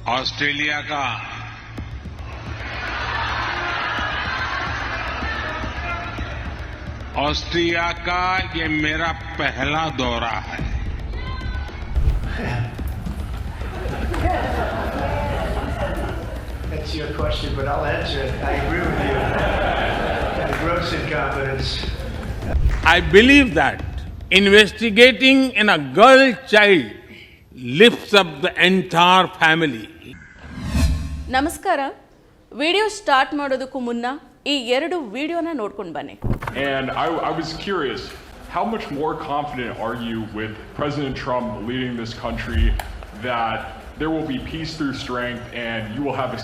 Australia का ये मेरा पहला दौरा है। That's your question, but I'll answer it. I agree with you. Gross incompetence. I believe that investigating in a girl child lifts up the entire family. ನಮಸ್ಕಾರ. Video start ಮಾಡೋದಕ್ಕೂ ಮುನ್ನ ಈ ಎರಡು ವಿಡಿಯೋನ ನೋಡ್ಕೊಂಡು ಬನ್ನಿ. And I was curious, how much more confident are you with President Trump leading this country that there will be peace through strength and you will have a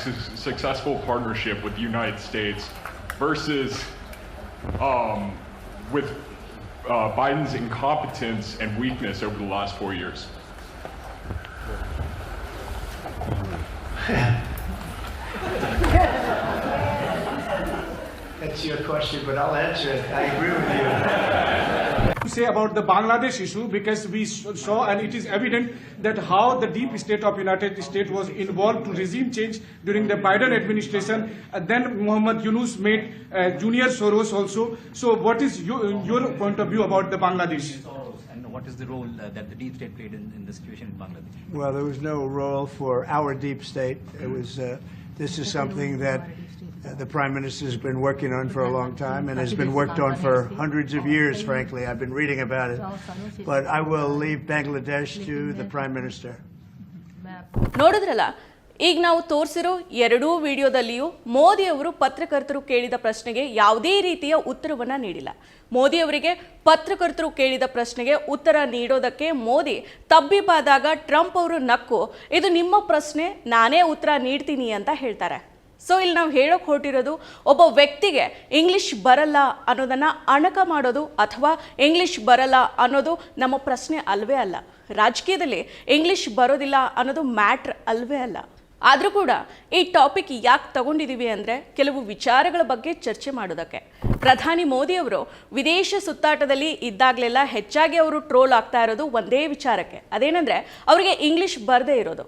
successful partnership with the United States versus with Biden's incompetence and weakness over the last 4 years? That's your question, but I'll answer it. I agree with you. To say about the Bangladesh issue, because we saw and it is evident that how the deep state of United States was involved to regime change during the Biden administration. Then Muhammad Yunus made Junior Soros also. So what is your point of view about the Bangladesh? And what is the role that the deep state played in the situation in Bangladesh? Well, there was no role for our deep state. It was. This is something that the Prime Minister has been working on for a long time and has been worked on for hundreds of years, frankly. I've been reading about it. But I will leave Bangladesh to the Prime Minister. ನೋಡಿದ್ರಲ್ಲ, ಈಗ ನಾವು ತೋರಿಸಿರೋ ಎರಡೂ ವಿಡಿಯೋದಲ್ಲಿಯೂ ಮೋದಿ ಅವರು ಪತ್ರಕರ್ತರು ಕೇಳಿದ ಪ್ರಶ್ನೆಗೆ ಯಾವುದೇ ರೀತಿಯ ಉತ್ತರವನ್ನ ನೀಡಿಲ್ಲ. ಮೋದಿ ಅವರಿಗೆ ಪತ್ರಕರ್ತರು ಕೇಳಿದ ಪ್ರಶ್ನೆಗೆ ಉತ್ತರ ನೀಡೋದಕ್ಕೆ ಮೋದಿ ತಬ್ಬಿಬ್ಬಾದಾಗ ಟ್ರಂಪ್ ಅವರು ನಕ್ಕು, ಇದು ನಿಮ್ಮ ಪ್ರಶ್ನೆ, ನಾನೇ ಉತ್ತರ ನೀಡ್ತೀನಿ ಅಂತ ಹೇಳ್ತಾರೆ. ಸೊ ಇಲ್ಲಿ ನಾವು ಹೇಳೋಕೆ ಹೊರಟಿರೋದು, ಒಬ್ಬ ವ್ಯಕ್ತಿಗೆ ಇಂಗ್ಲಿಷ್ ಬರಲ್ಲ ಅನ್ನೋದನ್ನು ಅಣಕ ಮಾಡೋದು ಅಥವಾ ಇಂಗ್ಲಿಷ್ ಬರಲ್ಲ ಅನ್ನೋದು ನಮ್ಮ ಪ್ರಶ್ನೆ ಅಲ್ವೇ ಅಲ್ಲ. ರಾಜಕೀಯದಲ್ಲಿ ಇಂಗ್ಲಿಷ್ ಬರೋದಿಲ್ಲ ಅನ್ನೋದು ಮ್ಯಾಟ್ರ್ ಅಲ್ವೇ ಅಲ್ಲ. ಆದರೂ ಕೂಡ ಈ ಟಾಪಿಕ್ ಯಾಕೆ ತಗೊಂಡಿದ್ದೀವಿ ಅಂದರೆ ಕೆಲವು ವಿಚಾರಗಳ ಬಗ್ಗೆ ಚರ್ಚೆ ಮಾಡೋದಕ್ಕೆ. ಪ್ರಧಾನಿ ಮೋದಿ ಅವರು ವಿದೇಶ ಸುತ್ತಾಟದಲ್ಲಿ ಇದ್ದಾಗಲೆಲ್ಲ ಹೆಚ್ಚಾಗಿ ಅವರು ಟ್ರೋಲ್ ಆಗ್ತಾ ಇರೋದು ಒಂದೇ ವಿಚಾರಕ್ಕೆ, ಅದೇನೆಂದರೆ ಅವರಿಗೆ ಇಂಗ್ಲಿಷ್ ಬರದೇ ಇರೋದು.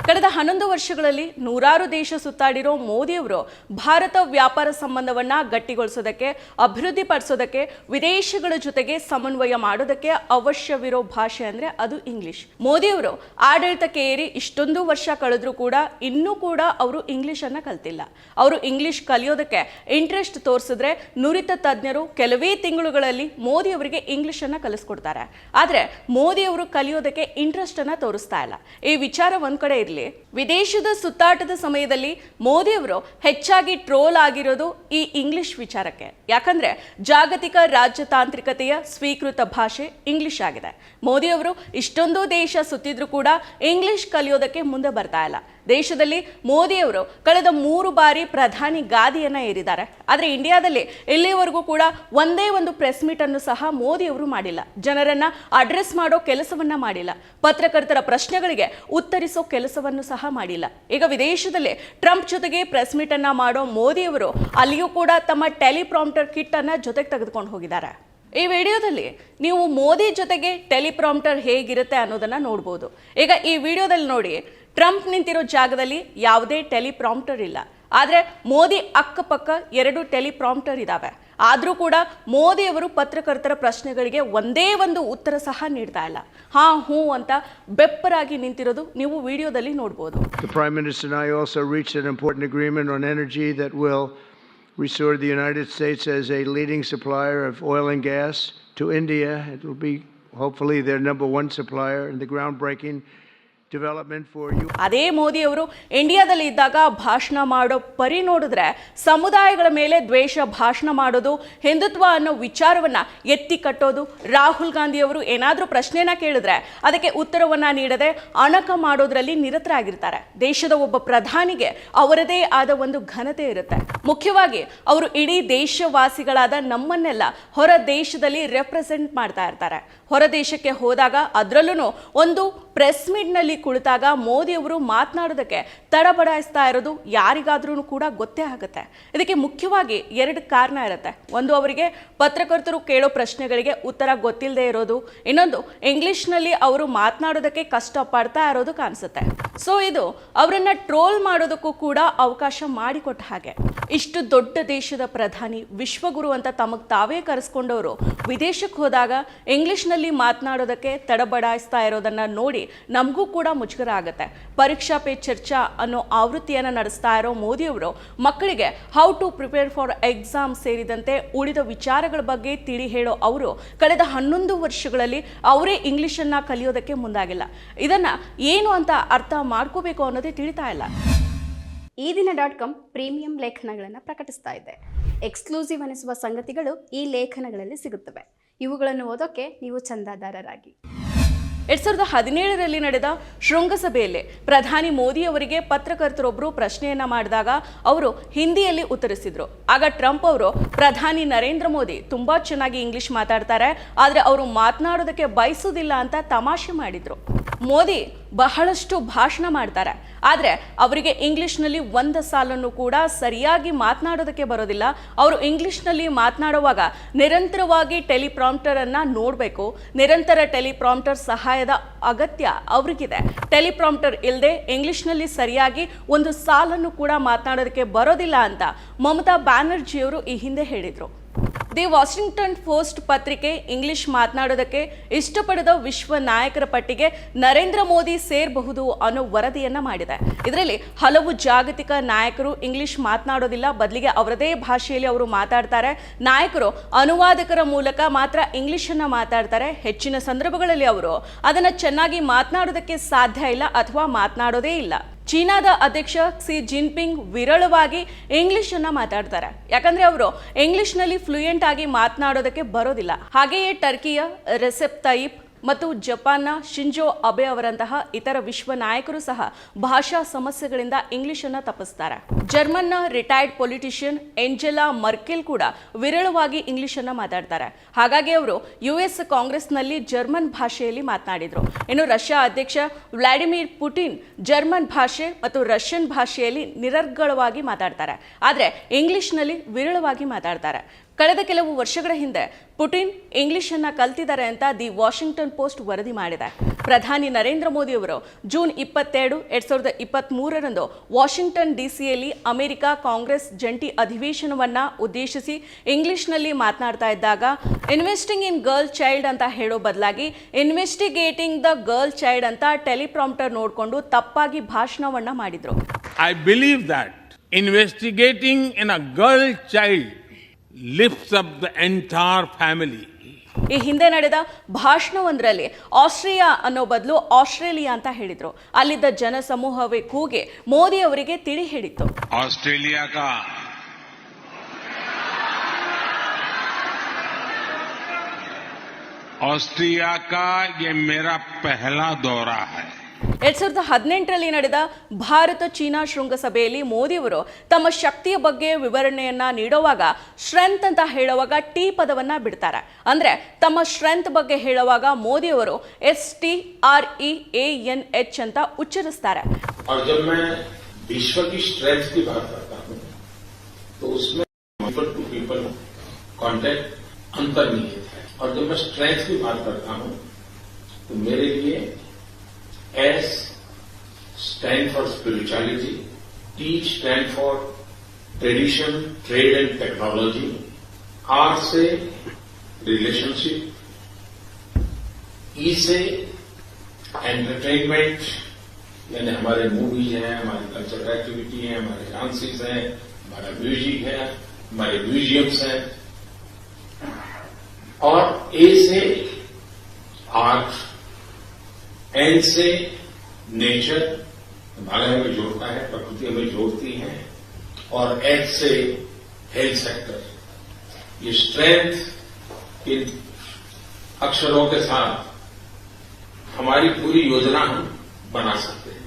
ಕಳೆದ 11 ವರ್ಷಗಳಲ್ಲಿ ನೂರಾರು ದೇಶ ಸುತ್ತಾಡಿರೋ ಮೋದಿ ಅವರು ಭಾರತ ವ್ಯಾಪಾರ ಸಂಬಂಧವನ್ನ ಗಟ್ಟಿಗೊಳಿಸೋದಕ್ಕೆ, ಅಭಿವೃದ್ಧಿಪಡಿಸೋದಕ್ಕೆ, ವಿದೇಶಗಳ ಜೊತೆಗೆ ಸಮನ್ವಯ ಮಾಡೋದಕ್ಕೆ ಅವಶ್ಯವಿರೋ ಭಾಷೆ ಅಂದರೆ ಅದು ಇಂಗ್ಲಿಷ್. ಮೋದಿ ಅವರು ಆಡಳಿತಕ್ಕೆ ಏರಿ ಇಷ್ಟೊಂದು ವರ್ಷ ಕಳೆದ್ರೂ ಕೂಡ ಇನ್ನೂ ಕೂಡ ಅವರು ಇಂಗ್ಲಿಷನ್ನು ಕಲ್ತಿಲ್ಲ. ಅವರು ಇಂಗ್ಲಿಷ್ ಕಲಿಯೋದಕ್ಕೆ ಇಂಟ್ರೆಸ್ಟ್ ತೋರಿಸಿದ್ರೆ ನುರಿತ ತಜ್ಞರು ಕೆಲವೇ ತಿಂಗಳುಗಳಲ್ಲಿ ಮೋದಿ ಅವರಿಗೆ ಇಂಗ್ಲಿಷನ್ನು ಕಲಿಸ್ಕೊಡ್ತಾರೆ. ಆದರೆ ಮೋದಿ ಅವರು ಕಲಿಯೋದಕ್ಕೆ ಇಂಟ್ರೆಸ್ಟ್ ಅನ್ನ ತೋರಿಸ್ತಾ ಇಲ್ಲ. ಈ ವಿಚಾರ ಒಂದ್ ಕಡೆ ಇರಲಿ, ವಿದೇಶದ ಸುತ್ತಾಟದ ಸಮಯದಲ್ಲಿ ಮೋದಿ ಅವರು ಹೆಚ್ಚಾಗಿ ಟ್ರೋಲ್ ಆಗಿರೋದು ಈ ಇಂಗ್ಲಿಷ್ ವಿಚಾರಕ್ಕೆ. ಯಾಕಂದ್ರೆ ಜಾಗತಿಕ ರಾಜತಾಂತ್ರಿಕತೆಯ ಸ್ವೀಕೃತ ಭಾಷೆ ಇಂಗ್ಲಿಷ್ ಆಗಿದೆ. ಮೋದಿ ಅವರು ಇಷ್ಟೊಂದು ದೇಶ ಸುತ್ತಿದ್ರು ಕೂಡ ಇಂಗ್ಲಿಷ್ ಕಲಿಯೋದಕ್ಕೆ ಮುಂದೆ ಬರ್ತಾ ಇಲ್ಲ. ದೇಶದಲ್ಲಿ ಮೋದಿ ಅವರು ಕಳೆದ 3 ಬಾರಿ ಪ್ರಧಾನಿ ಗಾದಿಯನ್ನ ಏರಿದ್ದಾರೆ. ಆದರೆ ಇಂಡಿಯಾದಲ್ಲಿ ಇಲ್ಲಿವರೆಗೂ ಕೂಡ ಒಂದೇ ಒಂದು ಪ್ರೆಸ್ ಮೀಟ್ ಅನ್ನು ಸಹ ಮೋದಿ ಅವರು ಮಾಡಿಲ್ಲ. ಜನರನ್ನ ಅಡ್ರೆಸ್ ಮಾಡೋ ಕೆಲಸವನ್ನ ಮಾಡಿಲ್ಲ. ಪತ್ರಕರ್ತರ ಪ್ರಶ್ನೆಗಳಿಗೆ ಉತ್ತರಿಸೋ ಕೆಲಸವನ್ನು ಸಹ ಮಾಡಿಲ್ಲ. ಈಗ ವಿದೇಶದಲ್ಲಿ ಟ್ರಂಪ್ ಜೊತೆಗೆ ಪ್ರೆಸ್ ಮೀಟ್ ಅನ್ನ ಮಾಡೋ ಮೋದಿ ಅವರು ಅಲ್ಲಿಯೂ ಕೂಡ ತಮ್ಮ ಟೆಲಿಪ್ರಾಂಪ್ಟರ್ ಕಿಟ್ ಅನ್ನ ಜೊತೆಗೆ ತೆಗೆದುಕೊಂಡು ಹೋಗಿದ್ದಾರೆ. ಈ ವಿಡಿಯೋದಲ್ಲಿ ನೀವು ಮೋದಿ ಜೊತೆಗೆ ಟೆಲಿಪ್ರಾಂಪ್ಟರ್ ಹೇಗಿರುತ್ತೆ ಅನ್ನೋದನ್ನ ನೋಡ್ಬೋದು. ಈಗ ಈ ವಿಡಿಯೋದಲ್ಲಿ ನೋಡಿ, ಟ್ರಂಪ್ ನಿಂತಿರೋ ಜಾಗದಲ್ಲಿ ಯಾವುದೇ ಟೆಲಿಪ್ರಾಂಪ್ಟರ್ ಇಲ್ಲ. ಆದರೆ ಮೋದಿ ಅಕ್ಕಪಕ್ಕ 2 ಟೆಲಿಪ್ರಾಂಪ್ಟರ್ ಇದಾವೆ. ಆದರೂ ಕೂಡ ಮೋದಿ ಅವರು ಪತ್ರಕರ್ತರ ಪ್ರಶ್ನೆಗಳಿಗೆ ಒಂದೇ ಒಂದು ಉತ್ತರ ಸಹ ನೀಡ್ತಾ ಇಲ್ಲ. ಹಾ ಹೂ ಅಂತ ಬೆಪ್ಪರಾಗಿ ನಿಂತಿರೋದು ನೀವು ವಿಡಿಯೋದಲ್ಲಿ ನೋಡ್ಬೋದು. The Prime Minister and I also reached an important agreement on energy that will restore the United States as a leading supplier of oil and gas to India. It will be hopefully their number 1 supplier in the groundbreaking development for you. ಅದೇ ಮೋದಿ ಅವರು ಇಂಡಿಯಾದಲ್ಲಿ ಇದ್ದಾಗ ಭಾಷಣ ಮಾಡೋ ಪರಿ ನೋಡಿದ್ರೆ ಸಮುದಾಯಗಳ ಮೇಲೆ ದ್ವೇಷ ಭಾಷಣ ಮಾಡೋದು, ಹಿಂದುತ್ವ ಅನ್ನೋ ವಿಚಾರವನ್ನ ಎತ್ತಿ ಕಟ್ಟೋದು. ರಾಹುಲ್ ಗಾಂಧಿ ಅವರು ಏನಾದರೂ ಪ್ರಶ್ನೆನ ಕೇಳಿದ್ರೆ ಅದಕ್ಕೆ ಉತ್ತರವನ್ನ ನೀಡದೆ ಅಣಕ ಮಾಡೋದ್ರಲ್ಲಿ ನಿರತರಾಗಿರ್ತಾರೆ. ದೇಶದ ಒಬ್ಬ ಪ್ರಧಾನಿಗೆ ಅವರದೇ ಆದ ಒಂದು ಘನತೆ ಇರುತ್ತೆ. ಮುಖ್ಯವಾಗಿ ಅವರು ಇಡೀ ದೇಶವಾಸಿಗಳಾದ ನಮ್ಮನ್ನೆಲ್ಲ ಹೊರ ದೇಶದಲ್ಲಿ ರೆಪ್ರೆಸೆಂಟ್ ಮಾಡ್ತಾ ಇರ್ತಾರೆ. ಹೊರ ದೇಶಕ್ಕೆ ಹೋದಾಗ ಅದರಲ್ಲೂ ಒಂದು ಪ್ರೆಸ್ ಮೀಟ್ನಲ್ಲಿ ಕುಳಿತಾಗ ಮೋದಿ ಅವರು ಮಾತನಾಡೋದಕ್ಕೆ ತಡಬಡಾಯಿಸ್ತಾ ಇರೋದು ಯಾರಿಗಾದ್ರೂ ಕೂಡ ಗೊತ್ತೇ ಆಗುತ್ತೆ. ಇದಕ್ಕೆ ಮುಖ್ಯವಾಗಿ 2 ಕಾರಣ ಇರುತ್ತೆ. ಒಂದು, ಅವರಿಗೆ ಪತ್ರಕರ್ತರು ಕೇಳೋ ಪ್ರಶ್ನೆಗಳಿಗೆ ಉತ್ತರ ಗೊತ್ತಿಲ್ಲದೆ ಇರೋದು. ಇನ್ನೊಂದು, ಇಂಗ್ಲಿಷ್ನಲ್ಲಿ ಅವರು ಮಾತನಾಡೋದಕ್ಕೆ ಕಷ್ಟಪಡ್ತಾ ಇರೋದು ಕಾಣಿಸುತ್ತೆ. ಸೊ ಇದು ಅವರನ್ನ ಟ್ರೋಲ್ ಮಾಡೋದಕ್ಕೂ ಕೂಡ ಅವಕಾಶ ಮಾಡಿಕೊಟ್ಟ ಹಾಗೆ. ಇಷ್ಟು ದೊಡ್ಡ ದೇಶದ ಪ್ರಧಾನಿ, ವಿಶ್ವಗುರು ಅಂತ ತಮಗೆ ತಾವೇ ಕರೆಸ್ಕೊಂಡವರು ವಿದೇಶಕ್ಕೆ ಹೋದಾಗ ಇಂಗ್ಲಿಷ್ನಲ್ಲಿ ಮಾತನಾಡೋದಕ್ಕೆ ತಡಬಡಾಯಿಸ್ತಾ ಇರೋದನ್ನ ನೋಡಿ ನಮಗೂ ಕೂಡ ಮುಜುಗರ ಆಗುತ್ತೆ. ಪರೀಕ್ಷಾ ಪೇ ಚರ್ಚಾ ಅನ್ನೋ ಆವೃತ್ತಿಯನ್ನು ನಡೆಸ್ತಾ ಇರೋ ಮೋದಿಯವರು ಮಕ್ಕಳಿಗೆ how to prepare for exam ಸೇರಿದಂತೆ ಉಳಿದ ವಿಚಾರಗಳ ಬಗ್ಗೆ ತಿಳಿ ಹೇಳೋ ಅವರು ಕಳೆದ 11 ವರ್ಷಗಳಲ್ಲಿ ಅವರೇ ಇಂಗ್ಲಿಷನ್ನ ಕಲಿಯೋದಕ್ಕೆ ಮುಂದಾಗಿಲ್ಲ. ಇದನ್ನ ಏನು ಅಂತ ಅರ್ಥ ಮಾಡ್ಕೋಬೇಕು ಅನ್ನೋದೇ ತಿಳಿತಾ ಇಲ್ಲ. ಈ ದಿನ.com ಪ್ರೀಮಿಯಂ ಲೇಖನಗಳನ್ನು ಪ್ರಕಟಿಸ್ತಾ ಇದೆ. ಎಕ್ಸ್ಕ್ಲೂಸಿವ್ ಅನಿಸುವ ಸಂಗತಿಗಳು ಈ ಲೇಖನಗಳಲ್ಲಿ ಸಿಗುತ್ತವೆ. ಇವುಗಳನ್ನು ಓದೋಕೆ ನೀವು ಚಂದಾದಾರರಾಗಿ. 2017ರಲ್ಲಿ ನಡೆದ ಶೃಂಗಸಭೆಯಲ್ಲಿ ಪ್ರಧಾನಿ ಮೋದಿ ಅವರಿಗೆ ಪತ್ರಕರ್ತರೊಬ್ಬರು ಪ್ರಶ್ನೆಯನ್ನ ಮಾಡಿದಾಗ ಅವರು ಹಿಂದಿಯಲ್ಲಿ ಉತ್ತರಿಸಿದ್ರು. ಆಗ ಟ್ರಂಪ್ ಅವರು, ಪ್ರಧಾನಿ ನರೇಂದ್ರ ಮೋದಿ ತುಂಬಾ ಚೆನ್ನಾಗಿ ಇಂಗ್ಲಿಷ್ ಮಾತಾಡ್ತಾರೆ, ಆದರೆ ಅವರು ಮಾತನಾಡೋದಕ್ಕೆ ಬಯಸುವುದಿಲ್ಲ ಅಂತ ತಮಾಷೆ ಮಾಡಿದ್ರು. ಮೋದಿ ಬಹಳಷ್ಟು ಭಾಷಣ ಮಾಡ್ತಾರೆ, ಆದರೆ ಅವರಿಗೆ ಇಂಗ್ಲಿಷ್ನಲ್ಲಿ ಒಂದು ಸಾಲನ್ನು ಕೂಡ ಸರಿಯಾಗಿ ಮಾತನಾಡೋದಕ್ಕೆ ಬರೋದಿಲ್ಲ. ಅವರು ಇಂಗ್ಲಿಷ್ನಲ್ಲಿ ಮಾತನಾಡುವಾಗ ನಿರಂತರವಾಗಿ ಟೆಲಿಪ್ರಾಂಪ್ಟರ್ ಅನ್ನ ನೋಡಬೇಕು. ನಿರಂತರ ಟೆಲಿಪ್ರಾಂಪ್ಟರ್ ಸಹಾಯದ ಅಗತ್ಯ ಅವ್ರಿಗಿದೆ. ಟೆಲಿಪ್ರಾಂಪ್ಟರ್ ಇಲ್ಲದೆ ಇಂಗ್ಲಿಷ್ನಲ್ಲಿ ಸರಿಯಾಗಿ ಒಂದು ಸಾಲನ್ನು ಕೂಡ ಮಾತನಾಡೋದಕ್ಕೆ ಬರೋದಿಲ್ಲ ಅಂತ ಮಮತಾ ಬ್ಯಾನರ್ಜಿಯವರು ಈ ಹಿಂದೆ ಹೇಳಿದರು. ದಿ ವಾಷಿಂಗ್ಟನ್ ಪೋಸ್ಟ್ ಪತ್ರಿಕೆ ಇಂಗ್ಲಿಷ್ ಮಾತನಾಡೋದಕ್ಕೆ ಇಷ್ಟಪಡದ ವಿಶ್ವ ನಾಯಕರ ಪಟ್ಟಿಗೆ ನರೇಂದ್ರ ಮೋದಿ ಸೇರಬಹುದು ಅನ್ನೋ ವರದಿಯನ್ನ ಮಾಡಿದೆ. ಇದರಲ್ಲಿ ಹಲವು ಜಾಗತಿಕ ನಾಯಕರು ಇಂಗ್ಲಿಷ್ ಮಾತನಾಡೋದಿಲ್ಲ, ಬದಲಿಗೆ ಅವರದೇ ಭಾಷೆಯಲ್ಲಿ ಅವರು ಮಾತಾಡ್ತಾರೆ. ನಾಯಕರು ಅನುವಾದಕರ ಮೂಲಕ ಮಾತ್ರ ಇಂಗ್ಲಿಷನ್ನ ಮಾತಾಡ್ತಾರೆ. ಹೆಚ್ಚಿನ ಸಂದರ್ಭಗಳಲ್ಲಿ ಅವರು ಅದನ್ನ ಚೆನ್ನಾಗಿ ಮಾತನಾಡೋದಕ್ಕೆ ಸಾಧ್ಯ ಇಲ್ಲ ಅಥವಾ ಮಾತನಾಡೋದೇ ಇಲ್ಲ. ಚೀನಾದ ಅಧ್ಯಕ್ಷ ಕ್ಸಿ ಜಿನ್ಪಿಂಗ್ ವಿರಳವಾಗಿ ಇಂಗ್ಲಿಷ್ ಅನ್ನ ಮಾತಾಡ್ತಾರೆ, ಯಾಕಂದ್ರೆ ಅವರು ಇಂಗ್ಲಿಷ್ನಲ್ಲಿ ಫ್ಲೂಯೆಂಟ್ ಆಗಿ ಮಾತನಾಡೋದಕ್ಕೆ ಬರೋದಿಲ್ಲ. ಹಾಗೆಯೇ ಟರ್ಕಿಯ ರೆಸೆಪ್ ತಯ್ಯಿಪ್ ಮತ್ತು ಜಪಾನ್ನ ಶಿಂಜೋ ಅಬೆ ಅವರಂತಹ ಇತರ ವಿಶ್ವ ನಾಯಕರು ಸಹ ಭಾಷಾ ಸಮಸ್ಯೆಗಳಿಂದ ಇಂಗ್ಲಿಷ್ ಅನ್ನ ತಪ್ಪಿಸ್ತಾರೆ. ಜರ್ಮನ್ನ ರಿಟೈರ್ಡ್ ಪೊಲಿಟಿಷಿಯನ್ ಏಂಜೆಲಾ ಮರ್ಕೆಲ್ ಕೂಡ ವಿರಳವಾಗಿ ಇಂಗ್ಲಿಷ್ ಅನ್ನ ಮಾತಾಡ್ತಾರೆ. ಹಾಗಾಗಿ ಅವರು US ಕಾಂಗ್ರೆಸ್ನಲ್ಲಿ ಜರ್ಮನ್ ಭಾಷೆಯಲ್ಲಿ ಮಾತನಾಡಿದ್ರು. ಇನ್ನು ರಷ್ಯಾ ಅಧ್ಯಕ್ಷ ವ್ಲಾಡಿಮಿರ್ ಪುಟಿನ್ ಜರ್ಮನ್ ಭಾಷೆ ಮತ್ತು ರಷ್ಯನ್ ಭಾಷೆಯಲ್ಲಿ ನಿರರ್ಗಳವಾಗಿ ಮಾತಾಡ್ತಾರೆ, ಆದರೆ ಇಂಗ್ಲಿಷ್ನಲ್ಲಿ ವಿರಳವಾಗಿ ಮಾತಾಡ್ತಾರೆ. ಕಳೆದ ಕೆಲವು ವರ್ಷಗಳ ಹಿಂದೆ ಪುಟಿನ್ ಇಂಗ್ಲಿಷ್ ಅನ್ನ ಕಲ್ತಿದ್ದಾರೆ ಅಂತ ದಿ ವಾಷಿಂಗ್ಟನ್ ಪೋಸ್ಟ್ ವರದಿ ಮಾಡಿದೆ. ಪ್ರಧಾನಿ ನರೇಂದ್ರ ಮೋದಿ ಅವರು ಜೂನ್ 22, 2023ರಂದು ವಾಷಿಂಗ್ಟನ್ DCಯಲ್ಲಿ ಅಮೆರಿಕ ಕಾಂಗ್ರೆಸ್ ಜಂಟಿ ಅಧಿವೇಶನವನ್ನ ಉದ್ದೇಶಿಸಿ ಇಂಗ್ಲಿಷ್ನಲ್ಲಿ ಮಾತನಾಡ್ತಾ ಇದ್ದಾಗ ಇನ್ವೆಸ್ಟಿಂಗ್ ಇನ್ ಗರ್ಲ್ ಚೈಲ್ಡ್ ಅಂತ ಹೇಳೋ ಬದಲಾಗಿ ಇನ್ವೆಸ್ಟಿಗೇಟಿಂಗ್ ದ ಗರ್ಲ್ ಚೈಲ್ಡ್ ಅಂತ ಟೆಲಿಪ್ರಾಂಪ್ಟರ್ ನೋಡಿಕೊಂಡು ತಪ್ಪಾಗಿ ಭಾಷಣವನ್ನ ಮಾಡಿದ್ರು. I believe that investigating in a girl child lifts up the entire family. ಈ ಹಿಂದೆ ನಡೆದ ಭಾಷಣವೊಂದರಲ್ಲಿ ಆಸ್ಟ್ರಿಯಾ ಅನ್ನೋ ಬದಲು ಆಸ್ಟ್ರೇಲಿಯಾ ಅಂತ ಹೇಳಿದ್ರು. ಅಲ್ಲಿದ್ದ ಜನ ಸಮೂಹವೇ ಕೂಗಿ ಮೋದಿ ಅವರಿಗೆ ತಿಳಿ ಹೇಳಿತ್ತು. ऑस्ट्रिया का ये मेरा पहला दौरा है. 2018ರಲ್ಲಿ ನಡೆದ ಭಾರತ ಚೀನಾ ಶೃಂಗಸಭೆಯಲ್ಲಿ ಮೋದಿ ಅವರು ತಮ್ಮ ಶಕ್ತಿಯ ಬಗ್ಗೆ ವಿವರಣೆಯನ್ನ ನೀಡುವಾಗ ಸ್ಟ್ರೆಂತ್ ಅಂತ ಹೇಳುವಾಗ ಟಿ ಪದವನ್ನ ಬಿಡ್ತಾರೆ. ಅಂದ್ರೆ ತಮ್ಮ ಸ್ಟ್ರೆಂತ್ ಬಗ್ಗೆ ಹೇಳುವಾಗ ಮೋದಿ ಅವರು STREANH ಅಂತ ಉಚ್ಚರಿಸ್ತಾರೆ. और जब मैं विश्व की स्ट्रेंथ की बात करता हूं तो उसमें पीपल टू पीपल कांटेक्ट अंतर्निहित है. और जब मैं स्ट्रेंथ की बात करता हूं तो मेरे लिए S stand for spirituality, T stand for tradition, trade and technology, R से relationship, E से entertainment यानी हमारे मूवीज हैं, हमारी कल्चरल एक्टिविटी है, हमारे डांसेस हैं, हमारा म्यूजिक है, हमारे म्यूजियम्स हैं, और A से आर्ट, N से नेचर हमारे हमें जोड़ता है, प्रकृति हमें जोड़ती है, और H से हेल्थ सेक्टर. ये स्ट्रेंथ इन अक्षरों के साथ हमारी पूरी योजना हम बना सकते हैं.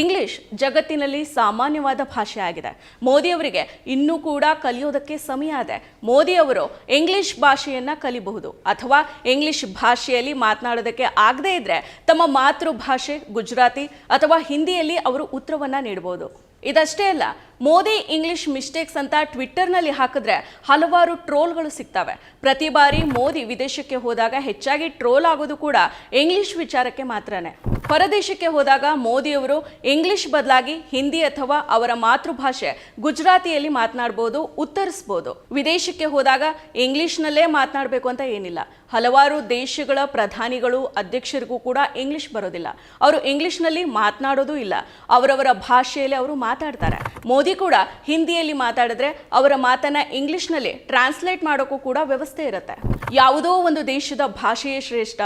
ಇಂಗ್ಲಿಷ್ ಜಗತ್ತಿನಲ್ಲಿ ಸಾಮಾನ್ಯವಾದ ಭಾಷೆ ಆಗಿದೆ. ಮೋದಿ ಅವರಿಗೆ ಇನ್ನೂ ಕೂಡ ಕಲಿಯೋದಕ್ಕೆ ಸಮಯ ಇದೆ. ಮೋದಿ ಅವರು ಇಂಗ್ಲಿಷ್ ಭಾಷೆಯನ್ನ ಕಲಿಬಹುದು ಅಥವಾ ಇಂಗ್ಲಿಷ್ ಭಾಷೆಯಲ್ಲಿ ಮಾತನಾಡೋದಕ್ಕೆ ಆಗದೇ ಇದ್ರೆ ತಮ್ಮ ಮಾತೃಭಾಷೆ ಗುಜರಾತಿ ಅಥವಾ ಹಿಂದಿಯಲ್ಲಿ ಅವರು ಉತ್ತರವನ್ನ ನೀಡಬಹುದು. ಇದಷ್ಟೇ ಅಲ್ಲ, ಮೋದಿ ಇಂಗ್ಲಿಷ್ ಮಿಸ್ಟೇಕ್ಸ್ ಅಂತ ಟ್ವಿಟ್ಟರ್ನಲ್ಲಿ ಹಾಕಿದ್ರೆ ಹಲವಾರು ಟ್ರೋಲ್ಗಳು ಸಿಗ್ತವೆ. ಪ್ರತಿ ಬಾರಿ ಮೋದಿ ವಿದೇಶಕ್ಕೆ ಹೋದಾಗ ಹೆಚ್ಚಾಗಿ ಟ್ರೋಲ್ ಆಗೋದು ಕೂಡ ಇಂಗ್ಲಿಷ್ ವಿಚಾರಕ್ಕೆ ಮಾತ್ರನೇ. ಹೊರದೇಶಕ್ಕೆ ಹೋದಾಗ ಮೋದಿಯವರು ಇಂಗ್ಲಿಷ್ ಬದಲಾಗಿ ಹಿಂದಿ ಅಥವಾ ಅವರ ಮಾತೃಭಾಷೆ ಗುಜರಾತಿಯಲ್ಲಿ ಮಾತನಾಡಬಹುದು, ಉತ್ತರಿಸಬಹುದು. ವಿದೇಶಕ್ಕೆ ಹೋದಾಗ ಇಂಗ್ಲಿಷ್ನಲ್ಲೇ ಮಾತನಾಡಬೇಕು ಅಂತ ಏನಿಲ್ಲ. ಹಲವಾರು ದೇಶಗಳ ಪ್ರಧಾನಿಗಳು ಅಧ್ಯಕ್ಷರಿಗೂ ಕೂಡ ಇಂಗ್ಲಿಷ್ ಬರೋದಿಲ್ಲ. ಅವರು ಇಂಗ್ಲಿಷ್ನಲ್ಲಿ ಮಾತನಾಡೋದು ಇಲ್ಲ, ಅವರವರ ಭಾಷೆಯಲ್ಲಿ ಅವರು ಮಾತಾಡ್ತಾರೆ. ಮೋದಿ ಕೂಡ ಹಿಂದಿಯಲ್ಲಿ ಮಾತಾಡಿದ್ರೆ ಅವರ ಮಾತನ್ನ ಇಂಗ್ಲಿಷ್ನಲ್ಲಿ ಟ್ರಾನ್ಸ್ಲೇಟ್ ಮಾಡೋಕ್ಕೂ ಕೂಡ ವ್ಯವಸ್ಥೆ ಇರುತ್ತೆ. ಯಾವುದೋ ಒಂದು ದೇಶದ ಭಾಷೆಯೇ ಶ್ರೇಷ್ಠ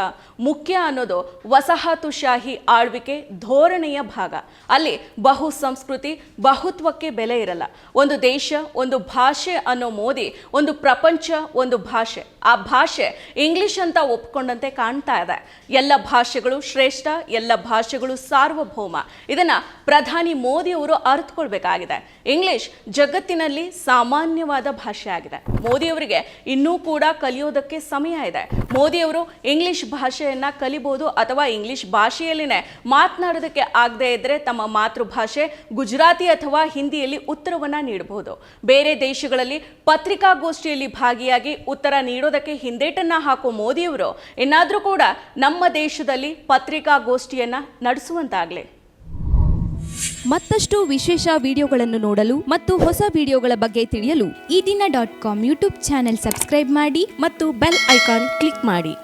ಮುಖ್ಯ ಅನ್ನೋದು ವಸಾಹತುಶಾಹಿ ಆಳ್ವಿಕೆ ಧೋರಣೆಯ ಭಾಗ. ಅಲ್ಲಿ ಬಹು ಸಂಸ್ಕೃತಿ ಬಹುತ್ವಕ್ಕೆ ಬೆಲೆ ಇರಲ್ಲ. ಒಂದು ದೇಶ ಒಂದು ಭಾಷೆ ಅನ್ನೋ ಮೋದಿ ಒಂದು ಪ್ರಪಂಚ ಒಂದು ಭಾಷೆ, ಆ ಭಾಷೆ ಇಂಗ್ಲಿಷ್ ಅಂತ ಒಪ್ಕೊಂಡಂತೆ ಕಾಣ್ತಾ ಇದೆ. ಎಲ್ಲ ಭಾಷೆಗಳು ಶ್ರೇಷ್ಠ, ಎಲ್ಲ ಭಾಷೆಗಳು ಸಾರ್ವಭೌಮ. ಇದನ್ನ ಪ್ರಧಾನಿ ಮೋದಿ ಅವರು ಅರ್ಥಕೊಳ್ಬೇಕಾಗಿದೆ. ಇಂಗ್ಲಿಷ್ ಜಗತ್ತಿನಲ್ಲಿ ಸಾಮಾನ್ಯವಾದ ಭಾಷೆ ಆಗಿದೆ. ಮೋದಿ ಅವರಿಗೆ ಇನ್ನೂ ಕೂಡ ಕಲಿಯೋದಕ್ಕೆ ಸಮಯ ಇದೆ. ಮೋದಿ ಅವರು ಇಂಗ್ಲಿಷ್ ಭಾಷೆಯನ್ನ ಕಲಿಬಹುದು ಅಥವಾ ಇಂಗ್ಲಿಷ್ ಭಾಷೆಯಲ್ಲಿನೇ ಮಾತನಾಡೋದಕ್ಕೆ ಆಗದೆ ಇದ್ರೆ ತಮ್ಮ ಮಾತೃಭಾಷೆ ಗುಜರಾತಿ ಅಥವಾ ಹಿಂದಿಯಲ್ಲಿ ಉತ್ತರವನ್ನ ನೀಡಬಹುದು. ಬೇರೆ ದೇಶಗಳಲ್ಲಿ ಪತ್ರಿಕಾಗೋಷ್ಠಿಯಲ್ಲಿ ಭಾಗಿಯಾಗಿ ಉತ್ತರ ನೀಡೋದಕ್ಕೆ ಹಿಂದೇಟನ್ನ ಹಾಕೋ ಮೋದಿಯವರು ಇನ್ನಾದ್ರೂ ಕೂಡ ನಮ್ಮ ದೇಶದಲ್ಲಿ ಪತ್ರಿಕಾಗೋಷ್ಠಿಯನ್ನ ನಡೆಸುವಂತಾಗಲಿ. ಮತ್ತಷ್ಟು ವಿಶೇಷ ವಿಡಿಯೋಗಳನ್ನು ನೋಡಲು ಮತ್ತು ಹೊಸ ವಿಡಿಯೋಗಳ ಬಗ್ಗೆ ತಿಳಿಯಲು ಈ ದಿನ .com ಯೂಟ್ಯೂಬ್ ಚಾನೆಲ್ ಸಬ್ಸ್ಕ್ರೈಬ್ ಮಾಡಿ ಮತ್ತು ಬೆಲ್ ಐಕಾನ್ ಕ್ಲಿಕ್ ಮಾಡಿ.